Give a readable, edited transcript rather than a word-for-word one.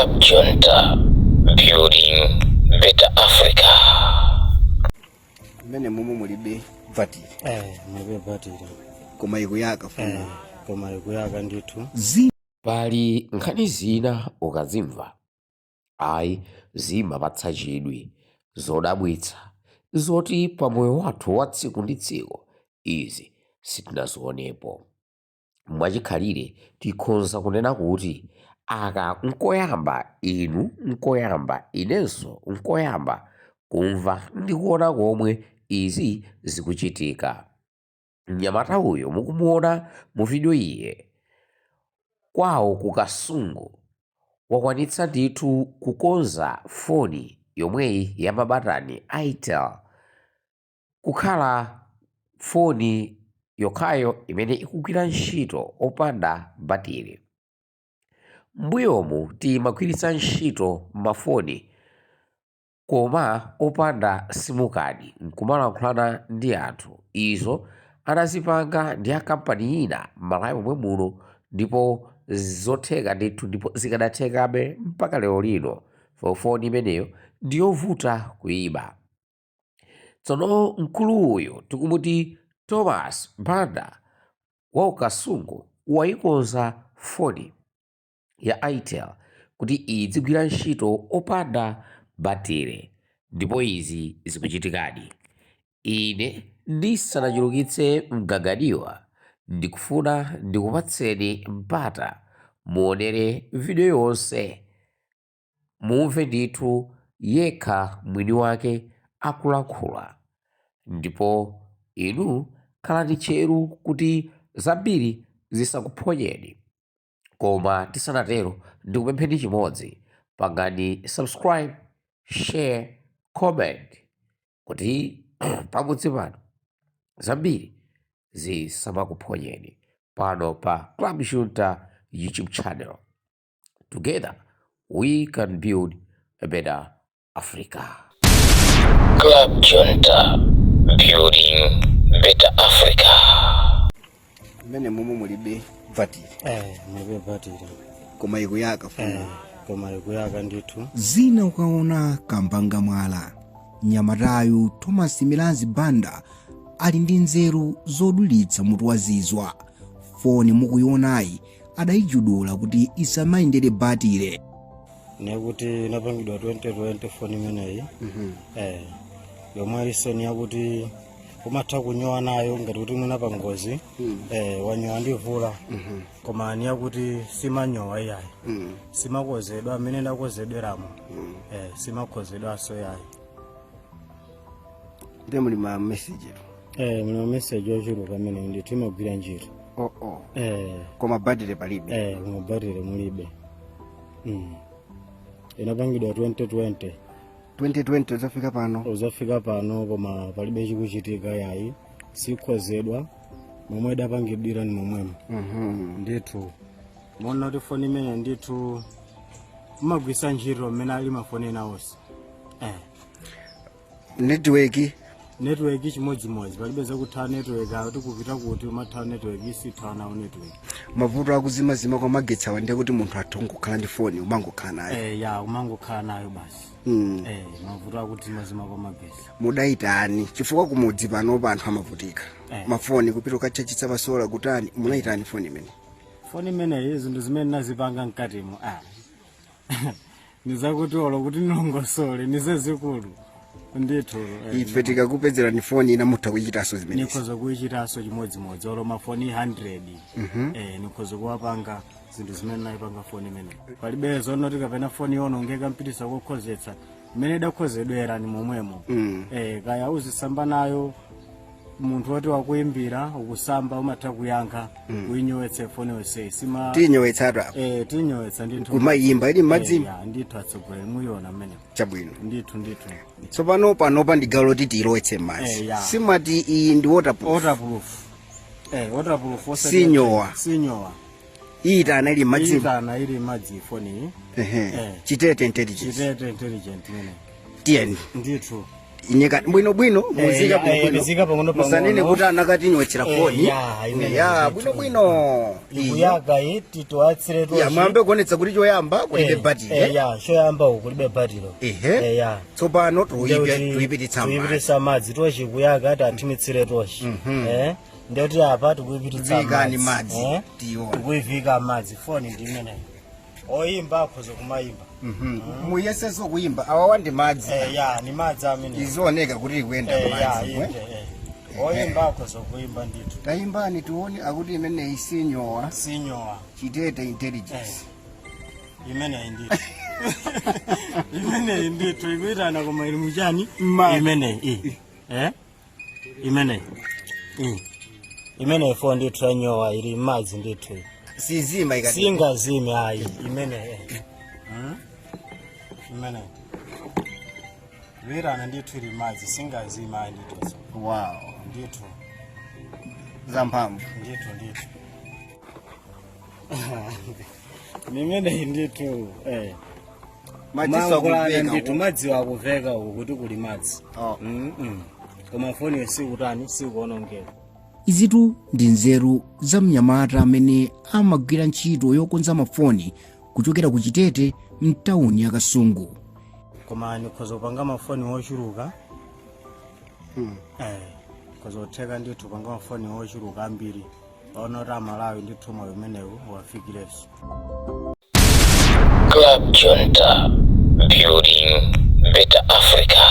Club Junta, building better Africa. Mene mumu mulibe vatiri. Mulibe vatiri. Koma ikuyaka funa. Koma ikuyaka nditu. Pali nkhani zina ukazimva ayi zimapatsa chidwi zodabwitsa zoti pamoyo wathu wa tsiku ndi tsiku izi sitinazionepo. Mwachikhalire tikhoza kunena kuti aka nkoyamba inu nkoyamba inenso nkoyamba kumva ndi kuona komwe izi zikuchitika. Mnyamata uyo mukumuona mu video iye kwawo ku Kasungu wakwanitsa ndithu kukonza foni yomweyi ya mabatani Itel kukhala foni yokhayo imene ikugwira ntchito opanda batiri. M'mbuyomu timagwiritsa ntchito mafoni koma opanda simukadi nkumalankhulana ndi anthu. Izo anazipanga ndi akampani ina m'Malawi momwe muno ndipo zotheka ndithu ndipo zikadathekabe mpaka lero lino foni imeneyo ndiyovuta kuyiba. Tsono mkulu uyu tikumuti Thomas Banda wa Kasungu wayikonza foni ya Itel kuti izigwira ntchito opanda batiri ndipo izi zikuchitikadi. Ine ndisanachulukitse mgagadiwa ndikufuna ndikupatseni mpata muonere video yonse mumve ndithu yekha mwini wake akulankhula ndipo inu khalani cheru kuti zambiri zisakuphonyeni. Koma tisanatero ndikupempheni chimodzi, pangani subscribe, share, comment kuti pamudzi pano zambiri zisamakuphonyeni pano pa Club Junta YouTube channel. Together we can build a better Africa. Club Junta, building better Africa. Mene mumu mulibe vatiri. Mulibe vatiri. Koma ikuyaka funa. Koma ikuyaka nditu. Zina ukaona kambanga mwala. Nyamatayu Thomas Milanzi Banda ali ndi nzeru zodulitsa mutu wazizwa. Foni mukuyionayi adayijudula kuti isamayendere batire. Nekuti napangidwa 2020 foni imeneyi. Yomwe lisoni yakuti umatha kunyowa nayo ngati kuti mwina pa ngozi. Wanyowa ndivula. Koma ni yakuti simanyowa iyayi. Simakozedwa amene ndakozedweramo. Simakozedwa so yayi. Ndi muli ma message. Muli message yochuluka amene ndithu imagwira ntchito. Koma batiri palibe. Koma batiri mulibe. Inapangidwa 2020. 2020 uzafika pano. Uzafika pano koma palibe chikuchitika yayi. Sikozedwa. Momwe idapangidwira ni momwemo. Ndithu. Mona kuti foni imene ndithu umagwisa ntchito mmene ali mafoni ena onse. Network chimodzimodzi palibe zakutha network akuti kupita kuti umatha network isitha nawo network. Mavuto akuzimazima kwa magetsa wande kuti munthu athu ngokhala ndi foni umangokhala nayo. Ya umangokhala nayo basi. Mavuto akuzimazima kwa magetsa. Mudaitani chifukwa kumudzi pano panthu amavutika. Mafoni kupita ukachachitsa pasola kutani munaitani foni imene. Foni imene izi ndo zimene nazipanga mkatimo. Nizakuti olo kuti nilongosole nizezikulu. Ndithu ife tikakupezera ni foni ina mutha kuchitaso zimene. Nikhoza kuchitaso chimodzimodzi olo mafoni 100. Nikhoza kuwapanga zinthu zimene naipanga foni imene. Palibe zonoti kapena foni yonongeka mpitisa kokhozetsa imene idakhozedwera ni momwemo. Kaya uzisamba nayo munthu woti wakuimbira ukusamba umatha kuyankha uinyowetse foni yonse tinyowetsatu tinyowetsa ndithu kumayimba ili madzimba ndithu atsogolera muyona mmene chabwino ndithu tsopano panopa ndi gawo loti tilowetse madzi simati iyi ndi waterproof sinyowa iyitana ili madzi foni chitete intelligent mene tiyeni ndithu inyeka bwino muzika muzika pang'ono musanene kuti anakati nyochera foni ya bwino ikuyaga iti toatsire to ya mwambe kuonetsa kuti choyamba kulibe battery ya choyamba kulibe battery ya tsopano tuipititsa madzi tochi kuyaga ati atimitsire tochi ndoti apa tikuyipititsa madzi tikuyivika madzi foni ndi imeneyi oyimba akhoza kumayimba muyeseso kuimba awawa ndi madzi ya ni madzi amene izooneka kuti ikuyenda madzi oyimba akhoza kuimba ndithu tayimbani tione akuti imeneyi sinyowa chitete intelligence imeneyi ndithu imeneyi ndithu ikuitana koma ili muchani imeneyi imeneyi foni ndithu yanyowa ili madzi ndithu sizima ikati singazime ayi imeneyi imeneyi virana ndithu ili madzi singazima ayi ndithu wow ndithu zamphamvu ndithu nimeneyi ndithu madzi wakuveka uku kuti kuli madzi koma foni yesikutani sikuonongeka. izitu ndi nzeru za mnyamata amene amagwira ntchito yokonza mafoni kuchokera ku Chitete mtawuni ya Kasungu. Koma nikhoza kupanga mafoni wochuluka kozotheka ndithu kupanga mafoni wochuluka ambiri paona kuti Malawi ndithu moyo umenewu wafikireso. Club Junta, building better Africa.